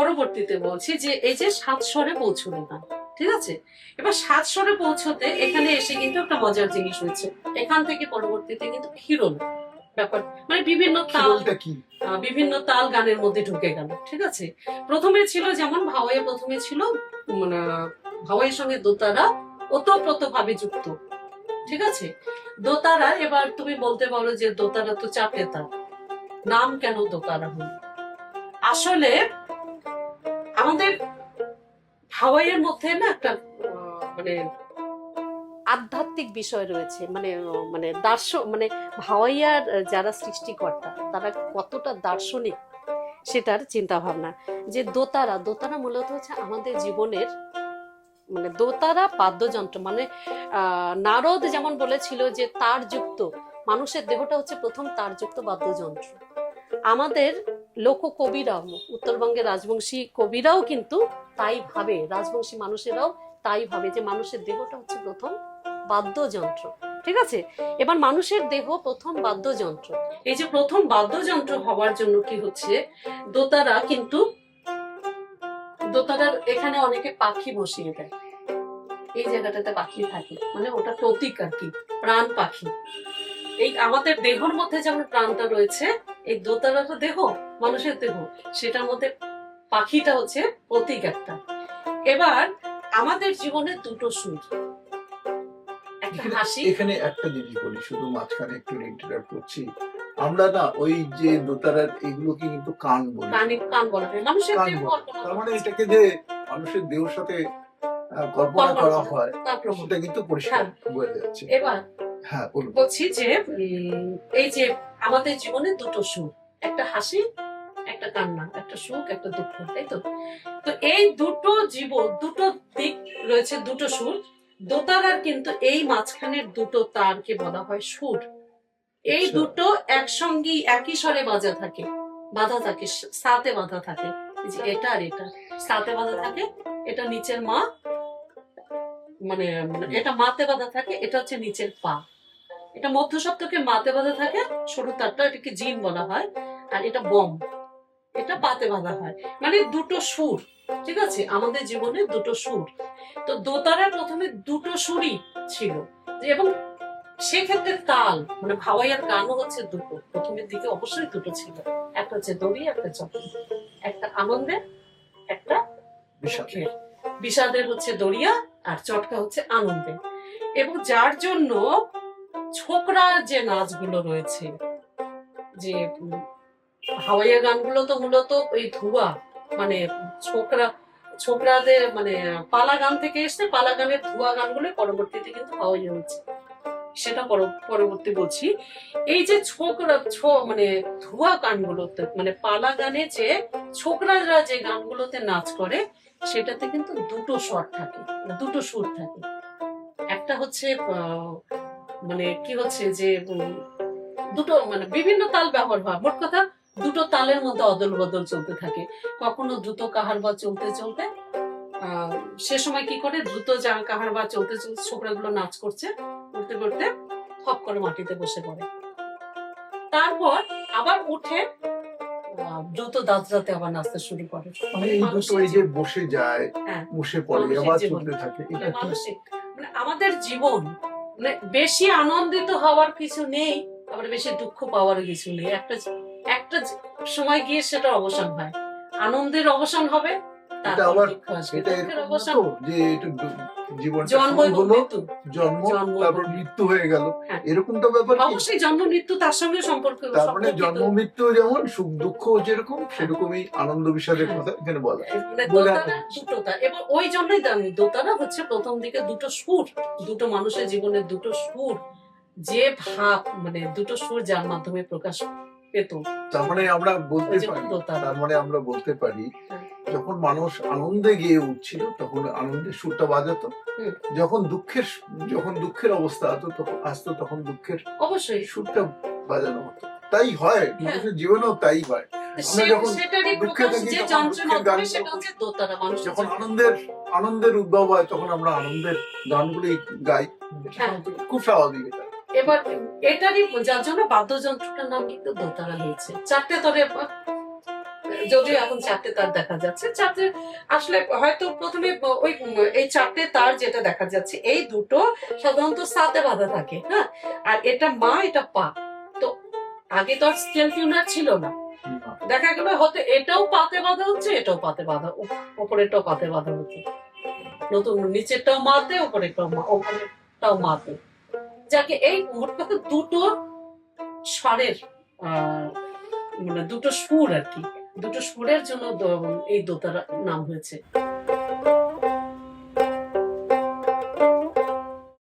পরবর্তীতে বলছি যে এই যে সাত স্বরে পৌঁছলো না, ঠিক আছে? এবার সাত স্বরে পৌঁছতে এখানে এসে কিন্তু একটা মজার জিনিস হয়েছে। এখান থেকে পরবর্তীতে কিন্তু ক্ষীরণ ব্যাপার, মানে বিভিন্ন তাল, কি বিভিন্ন তাল গানের মধ্যে ঢুকে গেল, ঠিক আছে? প্রথমে ছিল যেমন ভাওয়াইয়ে প্রথমে ছিল মানে ভাওয়াইয়ের সঙ্গে দোতারা ওতপ্রোত ভাবে যুক্ত, ঠিক আছে? দোতারা, এবার তুমি বলতে পারো যে দোতারা তো চাপে তাল, নাম কেন দোতারা হলো? আসলে আমাদের ভাওয়াইয়ের মধ্যে না একটা মানে আধ্যাত্মিক বিষয় রয়েছে, মানে মানে মানে ভাওয়াইয়ার যারা সৃষ্টিকর্তা তারা কতটা দার্শনিক সেটার চিন্তা ভাবনা। যে দোতারা, দোতারা মূলত হচ্ছে আমাদের জীবনের, মানে দোতারা বাদ্যযন্ত্র, মানে নারদ যেমন বলেছিল যে তারযুক্ত মানুষের দেহটা হচ্ছে প্রথম তারযুক্ত বাদ্যযন্ত্র। আমাদের লোক কবিরাও, উত্তরবঙ্গের রাজবংশী কবিরাও কিন্তু তাই ভাবে, রাজবংশী মানুষেরাও তাই ভাবে যে মানুষের দেহটা হচ্ছে প্রথম বাদ্যযন্ত্র, ঠিক আছে? এবার মানুষের দেহ প্রথম বাদ্যযন্ত্র, এই যে প্রথম বাদ্যযন্ত্র হওয়ার জন্য কি হচ্ছে, দোতারা কিন্তু দোতারার এখানে অনেকে পাখি বসিয়ে দেয়, এই জায়গাটাতে পাখি থাকে, মানে ওটা প্রতীক আর কি, প্রাণ পাখি। এই আমাদের দেহর মধ্যে যেমন প্রাণটা রয়েছে, এই দোতারা তো দেহ, মানুষের দেহ, সেটার মধ্যে পাখিটা হচ্ছে প্রতীক একটা। এবার আমাদের জীবনে দুটো সুর, একটা হাসি। এখানে একটা জিনিস বলি, শুধু মাঝখানে একটু ইন্টারাপ্ট করছি, আমরা না ওই যে দোতারার এগুলোকে কিন্তু কান বলি, কান বলা হয়, মানুষের কান দেহ বলে। কল্পনা তার মানে করা এটাকে যে মানুষের দেহের সাথে কল্পনা করা হয় তার প্রমাণ। সেটা কিন্তু পরিষ্কার বোঝা যাচ্ছে। এবার হ্যাঁ বলুন। বলছি যে এই যে আমাদের জীবনে দুটো সুর, একটা হাসি একটা কান্না, একটা সুখ একটা দুঃখ, তাই তো? তো এই দুটো জীবন, দুটো দিক রয়েছে, দুটো সুর। দোতারার কিন্তু এই মাঝখানের দুটো তারকে বলা হয় সুর। এই দুটো একসঙ্গে একই স্বরে বাজা থাকে, বাধা থাকে, সাতে বাধা থাকে। এই যে এটা আর এটা সাতে বাধা থাকে, এটা নিচের মা, মানে এটা মাতে বাধা থাকে, এটা হচ্ছে নিচের পা। এটা মধ্য সপ্তকে মাতে বাঁধা থাকে, সরু তারটা, এটাকে জিন বলা হয়, আর এটা বম, এটা পাতে বাঁধা হয়, মানে দুটো সুর, ঠিক আছে? আমাদের জীবনে দুটো সুর। তো দোতারা প্রথমে দুটো সুরই ছিল, এবং সেক্ষেত্রে তাল, মানে ভাওয়াইয়ার গানও হচ্ছে দুটো, প্রথমের দিকে অবশ্যই দুটো ছিল, একটা হচ্ছে দড়ি একটা চক্র, একটা আনন্দের একটা সুখের। বিষাদের হচ্ছে দড়িয়া আর চটকা হচ্ছে আনন্দে। এবং যার জন্য ছোকরা যে নাচগুলো রয়েছে, যে হাওয়াইয়া গানগুলো তো মূলত ওই ধুয়া, মানে ছোকরাদের মানে পালা গান থেকে এসছে, পালা গানের ধুয়া গানগুলো পরবর্তীতে কিন্তু হাওয়াইয়া হচ্ছে, সেটা পরবর্তী বলছি। এই যে মানে ধুয়া গানগুলোতে, মানে পালা গানে যে ছোকরারা যে গানগুলোতে নাচ করে, সেটাতে কিন্তু দুটো স্বর থাকে, দুটো সুর থাকে। একটা হচ্ছে মানে কি হচ্ছে যে দুটো মানে বিভিন্ন তাল ব্যবহার হয়, মোট কথা দুটো তালের মধ্যে অদল বদল চলতে থাকে। কখনো দ্রুত কাহার বা চলতে চলতে সে সময় কি করে, দ্রুত কাহার বা চলতে চলতে ছোকরাগুলো নাচ করছে, করতে করতে থপ করে মাটিতে বসে পড়ে, তারপর আবার উঠে দ্রুত দাঁতরাতে আবার নাচতে শুরু করে। বসে যায়, বসে পড়ে আবার চলতে থাকে, এটা মানসিক, মানে আমাদের জীবন, মানে বেশি আনন্দিত হওয়ার কিছু নেই, আবার বেশি দুঃখ পাওয়ার কিছু নেই। একটা একটা সময় গিয়ে সেটা অবসান হয়, আনন্দের অবসান হবে, মৃত্যু হয়ে গেল, এরকমটা ব্যাপার। অবশ্যই জন্ম মৃত্যু তার সঙ্গে সম্পর্ক, তার মানে জন্ম মৃত্যু যেমন সুখ দুঃখ যেরকম, সেরকমই আনন্দ বিষাদের কথা এখানে বলা। এবং ওই জন্যই দোতারা হচ্ছে প্রথম দিকে দুটো সুর, দুটো মানুষের জীবনে দুটো সুর, যে ভাব, মানে দুটো সুর যার মাধ্যমে প্রকাশ পেত। তার মানে আমরা বলতে পারি যখন মানুষ আনন্দে গিয়ে উঠছিল তখন আনন্দের সুরটা বাজাতো, যখন দুঃখের অবস্থা আসতো তখন দুঃখের অবশ্যই সুরটা বাজানো হতো। তাই হয় মানুষের জীবনেও, তাই হয়। যখন আনন্দের উদ্ভব হয় তখন আমরা আনন্দের গানগুলি গাই, খুব স্বাভাবিক। এটা এবার এটারই যার জন্য বাদ্যযন্ত্রটার নাম কিন্তু দোতারা হয়েছে। চারটে তরে যদিও এখন চারটে তার দেখা যাচ্ছে, চারটে আসলে হয়তো প্রথমে ওই এই চারটে তার যেটা দেখা যাচ্ছে এই দুটো সাধারণত সাথে বাঁধা থাকে, হ্যাঁ, আর এটা মা এটা পা। তো আগে তো আর স্টেল টিউনার ছিল না, দেখা গেল হয়তো এটাও পাতে বাঁধা হচ্ছে, এটাও পাতে বাঁধা, ওপরেরটাও পাতে বাঁধা হচ্ছে, নতুন নিচেরটাও মাতে, ওপরেরটাও মাতে, যাকে এই মোট কথা দুটো স্বরের মানে দুটো সুর আর কি, দুটো সুরের জন্য এই দোতারা নাম হয়েছে।